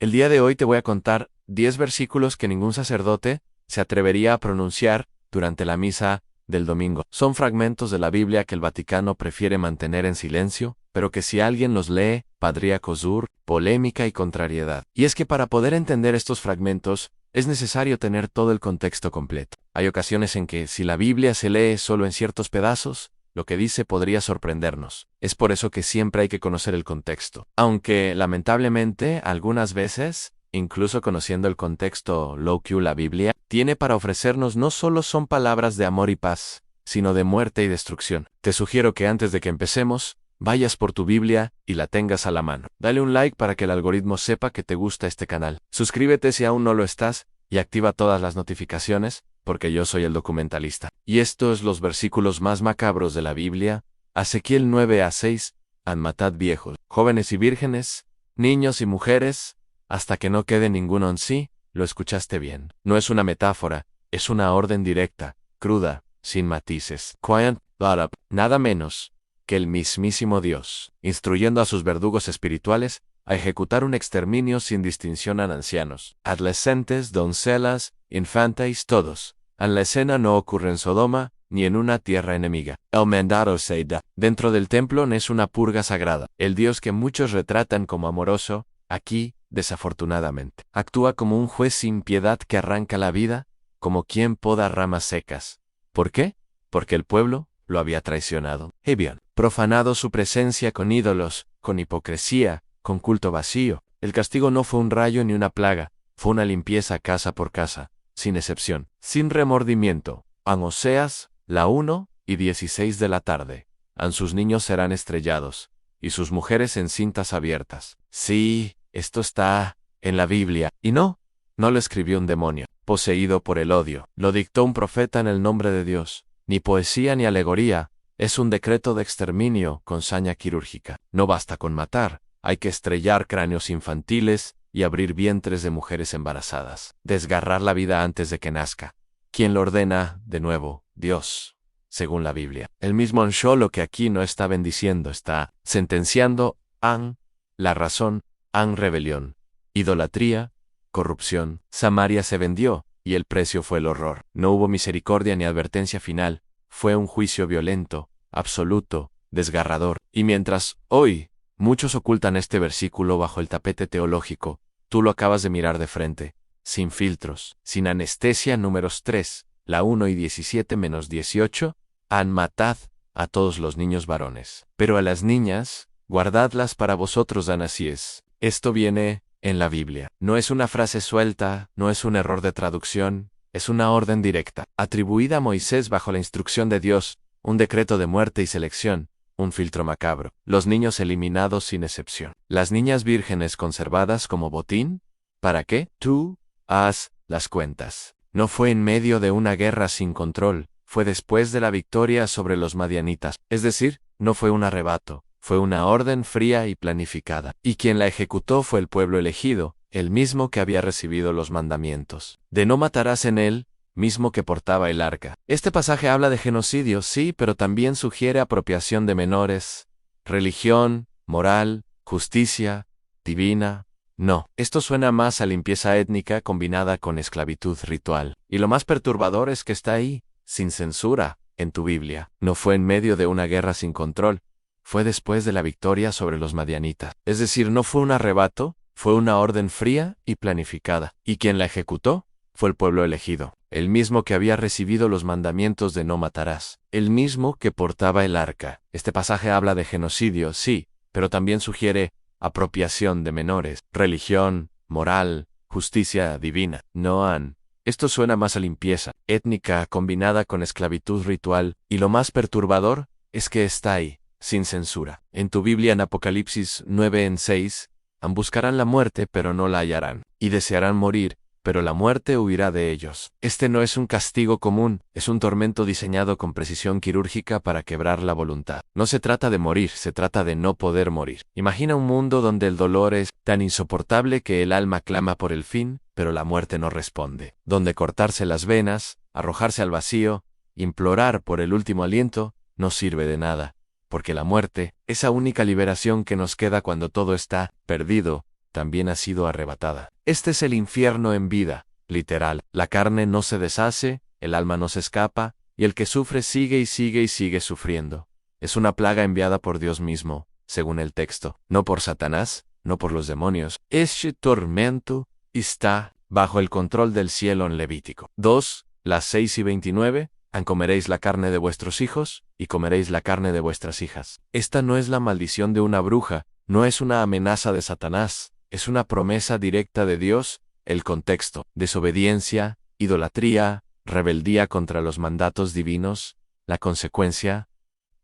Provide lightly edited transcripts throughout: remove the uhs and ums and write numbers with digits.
El día de hoy te voy a contar 10 versículos que ningún sacerdote se atrevería a pronunciar durante la misa del domingo. Son fragmentos de la Biblia que el Vaticano prefiere mantener en silencio, pero que si alguien los lee, podría causar polémica y contrariedad. Y es que para poder entender estos fragmentos, es necesario tener todo el contexto completo. Hay ocasiones en que, si la Biblia se lee solo en ciertos pedazos, lo que dice podría sorprendernos. Es por eso que siempre hay que conocer el contexto. Aunque, lamentablemente, algunas veces, incluso conociendo el contexto, lo que la Biblia tiene para ofrecernos no solo son palabras de amor y paz, sino de muerte y destrucción. Te sugiero que antes de que empecemos, vayas por tu Biblia y la tengas a la mano. Dale un like para que el algoritmo sepa que te gusta este canal. Suscríbete si aún no lo estás y activa todas las notificaciones, porque yo soy el documentalista. Y estos los versículos más macabros de la Biblia. Ezequiel 9:6, han matad viejos, jóvenes y vírgenes, niños y mujeres, hasta que no quede ninguno en sí. Lo escuchaste bien. No es una metáfora, es una orden directa, cruda, sin matices. Nada menos que el mismísimo Dios, instruyendo a sus verdugos espirituales a ejecutar un exterminio sin distinción a ancianos, adolescentes, doncellas, infantes, todos. La escena no ocurre en Sodoma, ni en una tierra enemiga. El mandado se da. Dentro del templo no es una purga sagrada. El Dios que muchos retratan como amoroso, aquí, desafortunadamente, actúa como un juez sin piedad que arranca la vida, como quien poda ramas secas. ¿Por qué? Porque el pueblo lo había traicionado. Habían profanado su presencia con ídolos, con hipocresía, con culto vacío. El castigo no fue un rayo ni una plaga, fue una limpieza casa por casa, sin excepción, sin remordimiento. Oseas, la 1:16 de la tarde. Sus niños serán estrellados, y sus mujeres en cintas abiertas. Sí, esto está en la Biblia. Y no lo escribió un demonio, poseído por el odio. Lo dictó un profeta en el nombre de Dios. Ni poesía ni alegoría, es un decreto de exterminio con saña quirúrgica. No basta con matar, hay que estrellar cráneos infantiles y abrir vientres de mujeres embarazadas. Desgarrar la vida antes de que nazca. ¿Quién lo ordena? De nuevo, Dios, según la Biblia. El mismo Ansholo que aquí no está bendiciendo, está sentenciando la razón, rebelión, idolatría, corrupción. Samaria se vendió, y el precio fue el horror. No hubo misericordia ni advertencia final, fue un juicio violento, absoluto, desgarrador. Y mientras, hoy, muchos ocultan este versículo bajo el tapete teológico, tú lo acabas de mirar de frente, sin filtros, sin anestesia. Números 3, la 1:17-18, matad a todos los niños varones. Pero a las niñas, guardadlas para vosotros. Así es. Esto viene en la Biblia. No es una frase suelta, no es un error de traducción, es una orden directa, atribuida a Moisés bajo la instrucción de Dios, un decreto de muerte y selección, un filtro macabro. Los niños eliminados sin excepción. Las niñas vírgenes conservadas como botín. ¿Para qué? Tú haz las cuentas. No fue en medio de una guerra sin control, fue después de la victoria sobre los madianitas. Es decir, no fue un arrebato. Fue una orden fría y planificada. Y quien la ejecutó fue el pueblo elegido, el mismo que había recibido los mandamientos. De no matarás en él, mismo que portaba el arca. Este pasaje habla de genocidio, sí, pero también sugiere apropiación de menores, religión, moral, justicia, divina. No, esto suena más a limpieza étnica combinada con esclavitud ritual. Y lo más perturbador es que está ahí, sin censura, en tu Biblia. No fue en medio de una guerra sin control. Fue después de la victoria sobre los madianitas. Es decir, no fue un arrebato, fue una orden fría y planificada. Y quien la ejecutó fue el pueblo elegido, el mismo que había recibido los mandamientos de no matarás, el mismo que portaba el arca. Este pasaje habla de genocidio, sí, pero también sugiere apropiación de menores, religión, moral, justicia divina. Esto suena más a limpieza étnica combinada con esclavitud ritual, y lo más perturbador es que está ahí, sin censura. En tu Biblia en Apocalipsis 9:6, buscarán la muerte pero no la hallarán, y desearán morir, pero la muerte huirá de ellos. Este no es un castigo común, es un tormento diseñado con precisión quirúrgica para quebrar la voluntad. No se trata de morir, se trata de no poder morir. Imagina un mundo donde el dolor es tan insoportable que el alma clama por el fin, pero la muerte no responde. Donde cortarse las venas, arrojarse al vacío, implorar por el último aliento, no sirve de nada. Porque la muerte, esa única liberación que nos queda cuando todo está perdido, también ha sido arrebatada. Este es el infierno en vida, literal. La carne no se deshace, el alma no se escapa, y el que sufre sigue y sigue y sigue sufriendo. Es una plaga enviada por Dios mismo, según el texto, no por Satanás, no por los demonios. Este tormento está bajo el control del cielo en Levítico 2, las 6 y 29, comeréis la carne de vuestros hijos, y comeréis la carne de vuestras hijas. Esta no es la maldición de una bruja, no es una amenaza de Satanás, es una promesa directa de Dios. El contexto: desobediencia, idolatría, rebeldía contra los mandatos divinos. La consecuencia: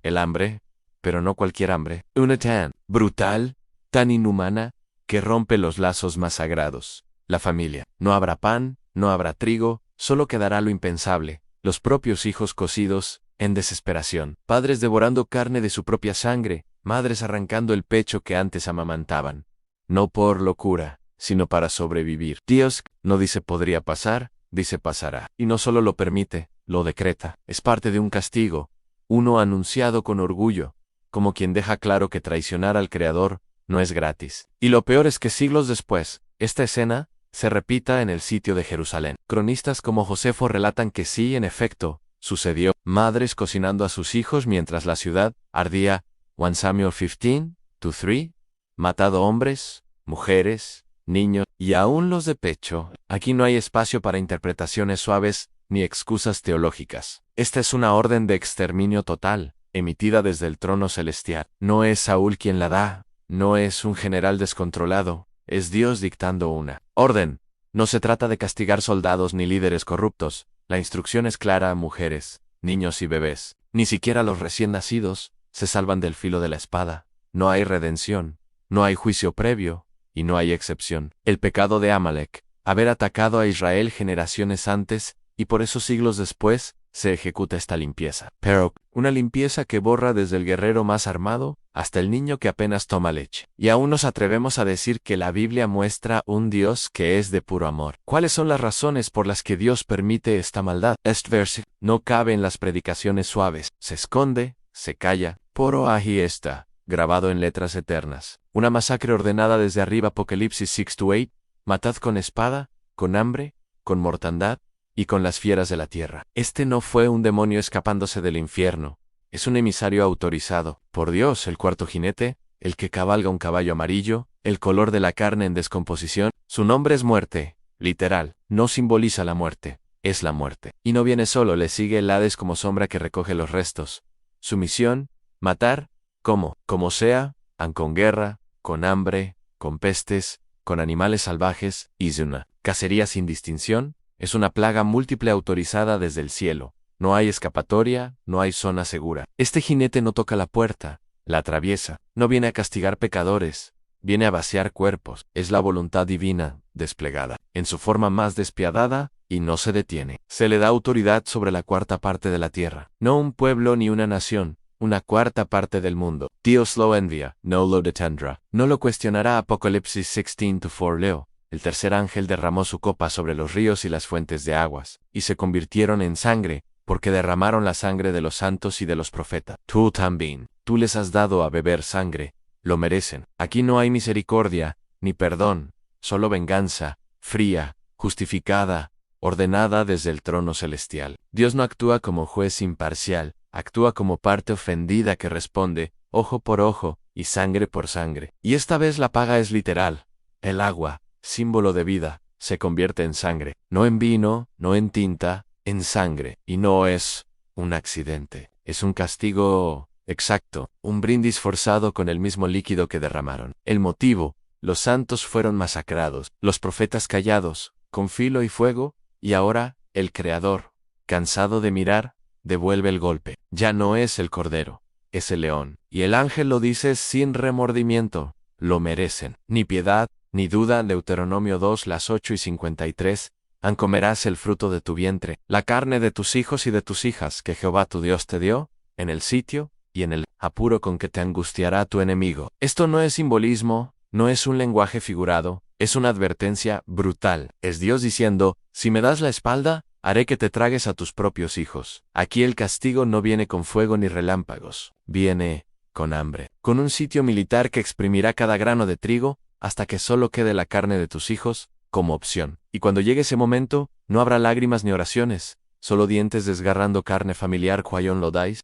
el hambre, pero no cualquier hambre. Una tan brutal, tan inhumana, que rompe los lazos más sagrados. La familia. No habrá pan, no habrá trigo, solo quedará lo impensable: los propios hijos cocidos, en desesperación. Padres devorando carne de su propia sangre, madres arrancando el pecho que antes amamantaban. No por locura, sino para sobrevivir. Dios no dice podría pasar, dice pasará. Y no solo lo permite, lo decreta. Es parte de un castigo, uno anunciado con orgullo, como quien deja claro que traicionar al Creador no es gratis. Y lo peor es que siglos después, esta escena se repita en el sitio de Jerusalén. Cronistas como Josefo relatan que sí, en efecto, sucedió. Madres cocinando a sus hijos mientras la ciudad ardía. 1 Samuel 15:2-3. Matado hombres, mujeres, niños y aún los de pecho. Aquí no hay espacio para interpretaciones suaves ni excusas teológicas. Esta es una orden de exterminio total, emitida desde el trono celestial. No es Saúl quien la da, no es un general descontrolado, es Dios dictando una orden. No se trata de castigar soldados ni líderes corruptos. La instrucción es clara a mujeres, niños y bebés. Ni siquiera los recién nacidos se salvan del filo de la espada. No hay redención, no hay juicio previo, y no hay excepción. El pecado de Amalek, haber atacado a Israel generaciones antes, y por eso siglos después, se ejecuta esta limpieza. Pero, una limpieza que borra desde el guerrero más armado hasta el niño que apenas toma leche. Y aún nos atrevemos a decir que la Biblia muestra un Dios que es de puro amor. ¿Cuáles son las razones por las que Dios permite esta maldad? Este versículo no cabe en las predicaciones suaves. Se esconde, se calla. Poro ahí está, grabado en letras eternas. Una masacre ordenada desde arriba. Apocalipsis 6-8. Matad con espada, con hambre, con mortandad, y con las fieras de la tierra. Este no fue un demonio escapándose del infierno. Es un emisario autorizado por Dios. El cuarto jinete, el que cabalga un caballo amarillo, el color de la carne en descomposición. Su nombre es muerte, literal. No simboliza la muerte, es la muerte. Y no viene solo, le sigue el Hades como sombra que recoge los restos. Su misión: matar, como sea, con guerra, con hambre, con pestes, con animales salvajes, y una cacería sin distinción. Es una plaga múltiple autorizada desde el cielo. No hay escapatoria, no hay zona segura. Este jinete no toca la puerta, la atraviesa. No viene a castigar pecadores, viene a vaciar cuerpos. Es la voluntad divina, desplegada, en su forma más despiadada, y no se detiene. Se le da autoridad sobre la cuarta parte de la tierra. No un pueblo ni una nación, una cuarta parte del mundo. Dios lo envía, no lo detendrá. No lo cuestionará. Apocalipsis 16:4. Leo. El tercer ángel derramó su copa sobre los ríos y las fuentes de aguas, y se convirtieron en sangre, porque derramaron la sangre de los santos y de los profetas. Tú también, tú les has dado a beber sangre, lo merecen. Aquí no hay misericordia, ni perdón, solo venganza, fría, justificada, ordenada desde el trono celestial. Dios no actúa como juez imparcial, actúa como parte ofendida que responde, ojo por ojo, y sangre por sangre. Y esta vez la paga es literal. El agua, símbolo de vida, se convierte en sangre. No en vino, no en tinta, en sangre. Y no es un accidente. Es un castigo exacto, un brindis forzado con el mismo líquido que derramaron. El motivo: los santos fueron masacrados, los profetas callados, con filo y fuego, y ahora, el Creador, cansado de mirar, devuelve el golpe. Ya no es el cordero, es el león. Y el ángel lo dice sin remordimiento: lo merecen. Ni piedad, ni duda. Deuteronomio 2, las 8 y 53. Comerás el fruto de tu vientre, la carne de tus hijos y de tus hijas que Jehová tu Dios te dio, en el sitio, y en el apuro con que te angustiará tu enemigo. Esto no es simbolismo, no es un lenguaje figurado, es una advertencia brutal. Es Dios diciendo: si me das la espalda, haré que te tragues a tus propios hijos. Aquí el castigo no viene con fuego ni relámpagos, viene con hambre, con un sitio militar que exprimirá cada grano de trigo, hasta que solo quede la carne de tus hijos como opción. Y cuando llegue ese momento, no habrá lágrimas ni oraciones, solo dientes desgarrando carne familiar cuayon lo dais,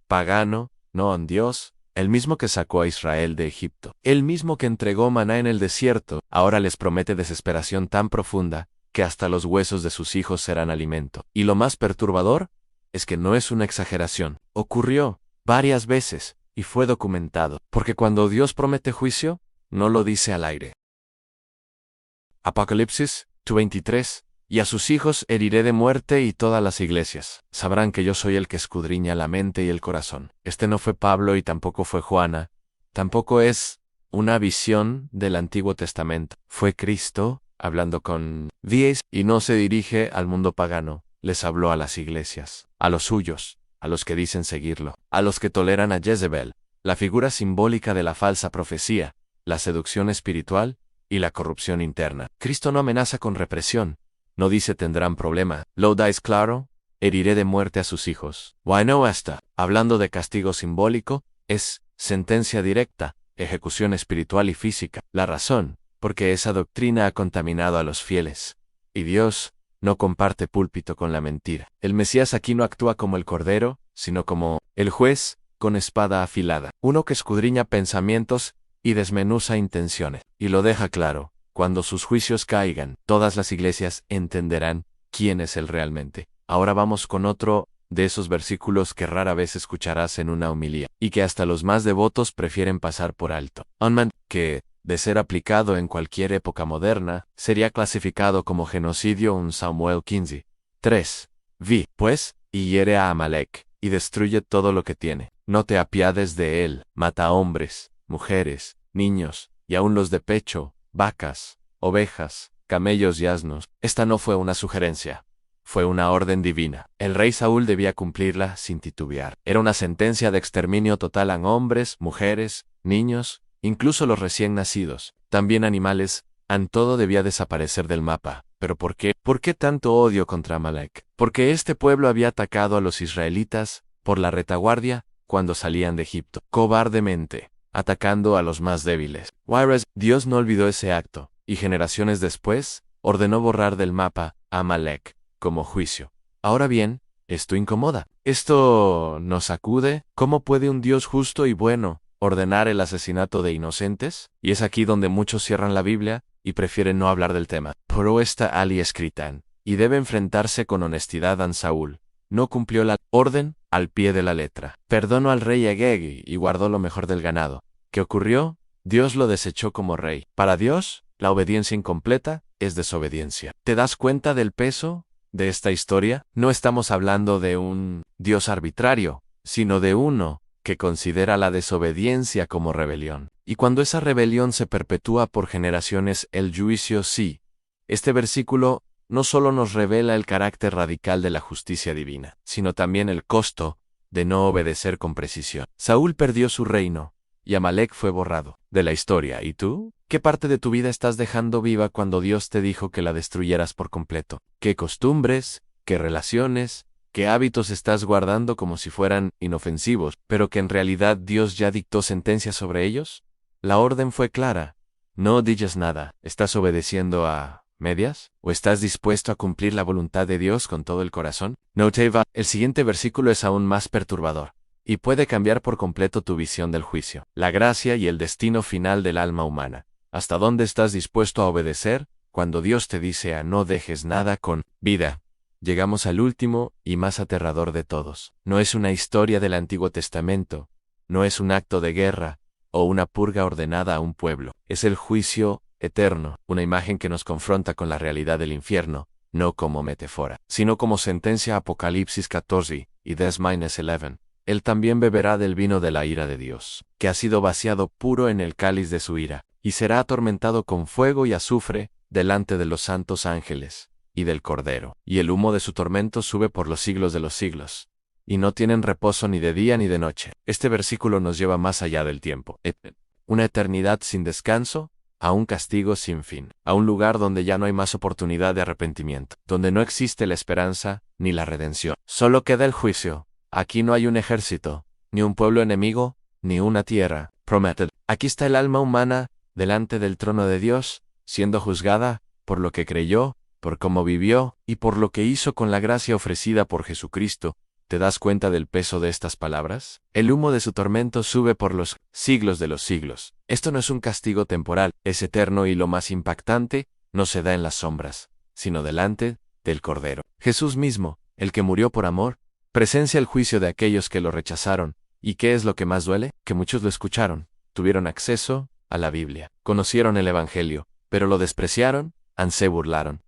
pagano, no on Dios, el mismo que sacó a Israel de Egipto, el mismo que entregó maná en el desierto, ahora les promete desesperación tan profunda, que hasta los huesos de sus hijos serán alimento. Y lo más perturbador es que no es una exageración. Ocurrió varias veces y fue documentado, porque cuando Dios promete juicio, no lo dice al aire. Apocalipsis 23. Y a sus hijos heriré de muerte y todas las iglesias sabrán que yo soy el que escudriña la mente y el corazón. Este no fue Pablo y tampoco fue Juana, tampoco es una visión del Antiguo Testamento. Fue Cristo hablando con Diez y no se dirige al mundo pagano, les habló a las iglesias, a los suyos, a los que dicen seguirlo, a los que toleran a Jezebel, la figura simbólica de la falsa profecía, la seducción espiritual y la corrupción interna. Cristo no amenaza con represión, no dice tendrán problema, lo dais claro, heriré de muerte a sus hijos. Why no esta, hablando de castigo simbólico, es sentencia directa, ejecución espiritual y física. La razón, porque esa doctrina ha contaminado a los fieles. Y Dios no comparte púlpito con la mentira. El Mesías aquí no actúa como el Cordero, sino como el juez con espada afilada, uno que escudriña pensamientos y desmenuza intenciones. Y lo deja claro, cuando sus juicios caigan, todas las iglesias entenderán quién es Él realmente. Ahora vamos con otro de esos versículos que rara vez escucharás en una homilía, y que hasta los más devotos prefieren pasar por alto. Onman, que, de ser aplicado en cualquier época moderna, sería clasificado como genocidio un Samuel 15. 3. Vi, pues, y hiere a Amalek, y destruye todo lo que tiene. No te apiades de él, mata a hombres, mujeres, niños, y aun los de pecho, vacas, ovejas, camellos y asnos. Esta no fue una sugerencia. Fue una orden divina. El rey Saúl debía cumplirla sin titubear. Era una sentencia de exterminio total a hombres, mujeres, niños, incluso los recién nacidos, también animales, todo debía desaparecer del mapa. ¿Pero por qué? ¿Por qué tanto odio contra Amalek? Porque este pueblo había atacado a los israelitas, por la retaguardia, cuando salían de Egipto, cobardemente, atacando a los más débiles. Whereas, Dios no olvidó ese acto, y generaciones después, ordenó borrar del mapa a Amalek, como juicio. Ahora bien, esto incomoda. Esto nos sacude. ¿Cómo puede un Dios justo y bueno ordenar el asesinato de inocentes? Y es aquí donde muchos cierran la Biblia y prefieren no hablar del tema. Pero está ali escritan, y debe enfrentarse con honestidad a Saúl. No cumplió la orden al pie de la letra. Perdonó al rey Agag y guardó lo mejor del ganado. ¿Qué ocurrió? Dios lo desechó como rey. Para Dios, la obediencia incompleta es desobediencia. ¿Te das cuenta del peso de esta historia? No estamos hablando de un Dios arbitrario, sino de uno que considera la desobediencia como rebelión. Y cuando esa rebelión se perpetúa por generaciones, el juicio sí. Este versículo no solo nos revela el carácter radical de la justicia divina, sino también el costo de no obedecer con precisión. Saúl perdió su reino, y Amalek fue borrado de la historia. ¿Y tú? ¿Qué parte de tu vida estás dejando viva cuando Dios te dijo que la destruyeras por completo? ¿Qué costumbres, qué relaciones, qué hábitos estás guardando como si fueran inofensivos, pero que en realidad Dios ya dictó sentencia sobre ellos? La orden fue clara. No digas nada. ¿Estás obedeciendo a medias? ¿O estás dispuesto a cumplir la voluntad de Dios con todo el corazón? No te va. El siguiente versículo es aún más perturbador, y puede cambiar por completo tu visión del juicio, la gracia y el destino final del alma humana. ¿Hasta dónde estás dispuesto a obedecer cuando Dios te dice a no dejes nada con vida? Llegamos al último y más aterrador de todos. No es una historia del Antiguo Testamento, no es un acto de guerra o una purga ordenada a un pueblo. Es el juicio eterno, una imagen que nos confronta con la realidad del infierno, no como metáfora, sino como sentencia. Apocalipsis 14 y 10-11. Él también beberá del vino de la ira de Dios, que ha sido vaciado puro en el cáliz de su ira, y será atormentado con fuego y azufre delante de los santos ángeles y del Cordero. Y el humo de su tormento sube por los siglos de los siglos, y no tienen reposo ni de día ni de noche. Este versículo nos lleva más allá del tiempo. Una eternidad sin descanso, a un castigo sin fin, a un lugar donde ya no hay más oportunidad de arrepentimiento, donde no existe la esperanza ni la redención. Solo queda el juicio. Aquí no hay un ejército, ni un pueblo enemigo, ni una tierra prometida. Aquí está el alma humana delante del trono de Dios, siendo juzgada por lo que creyó, por cómo vivió y por lo que hizo con la gracia ofrecida por Jesucristo. ¿Te das cuenta del peso de estas palabras? El humo de su tormento sube por los siglos de los siglos. Esto no es un castigo temporal, es eterno y lo más impactante, no se da en las sombras, sino delante del Cordero. Jesús mismo, el que murió por amor, presencia el juicio de aquellos que lo rechazaron. ¿Y qué es lo que más duele? Que muchos lo escucharon, tuvieron acceso a la Biblia, conocieron el Evangelio, pero lo despreciaron, se burlaron.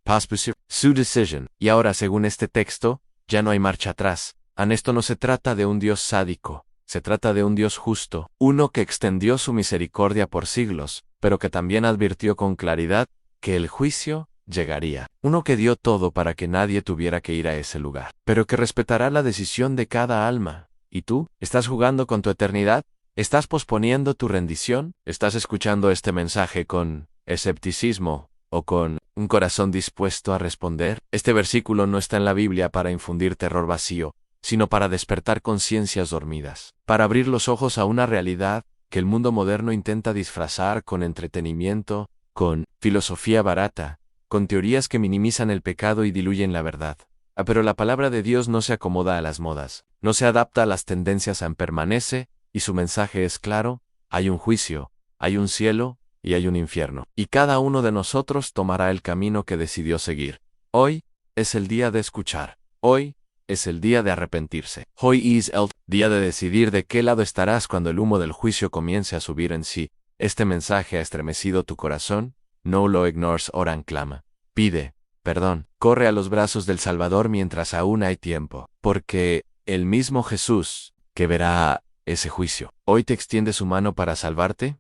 Su decision. Y ahora, según este texto, ya no hay marcha atrás. Esto no se trata de un Dios sádico, se trata de un Dios justo, uno que extendió su misericordia por siglos, pero que también advirtió con claridad que el juicio llegaría. Uno que dio todo para que nadie tuviera que ir a ese lugar, pero que respetará la decisión de cada alma. ¿Y tú? ¿Estás jugando con tu eternidad? ¿Estás posponiendo tu rendición? ¿Estás escuchando este mensaje con escepticismo o con un corazón dispuesto a responder? Este versículo no está en la Biblia para infundir terror vacío, sino para despertar conciencias dormidas, para abrir los ojos a una realidad que el mundo moderno intenta disfrazar con entretenimiento, con filosofía barata, con teorías que minimizan el pecado y diluyen la verdad. Pero la palabra de Dios no se acomoda a las modas, no se adapta a las tendencias, permanece, y su mensaje es claro: hay un juicio, hay un cielo y hay un infierno. Y cada uno de nosotros tomará el camino que decidió seguir. Hoy es el día de escuchar. Hoy es el día de arrepentirse. Hoy is el día de decidir de qué lado estarás cuando el humo del juicio comience a subir en sí. Este mensaje ha estremecido tu corazón. No lo ignores, oran, clama. Pide perdón. Corre a los brazos del Salvador mientras aún hay tiempo. Porque el mismo Jesús que verá ese juicio, hoy te extiende su mano para salvarte.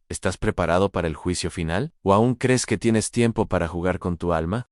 ¿Estás preparado para el juicio final? ¿O aún crees que tienes tiempo para jugar con tu alma?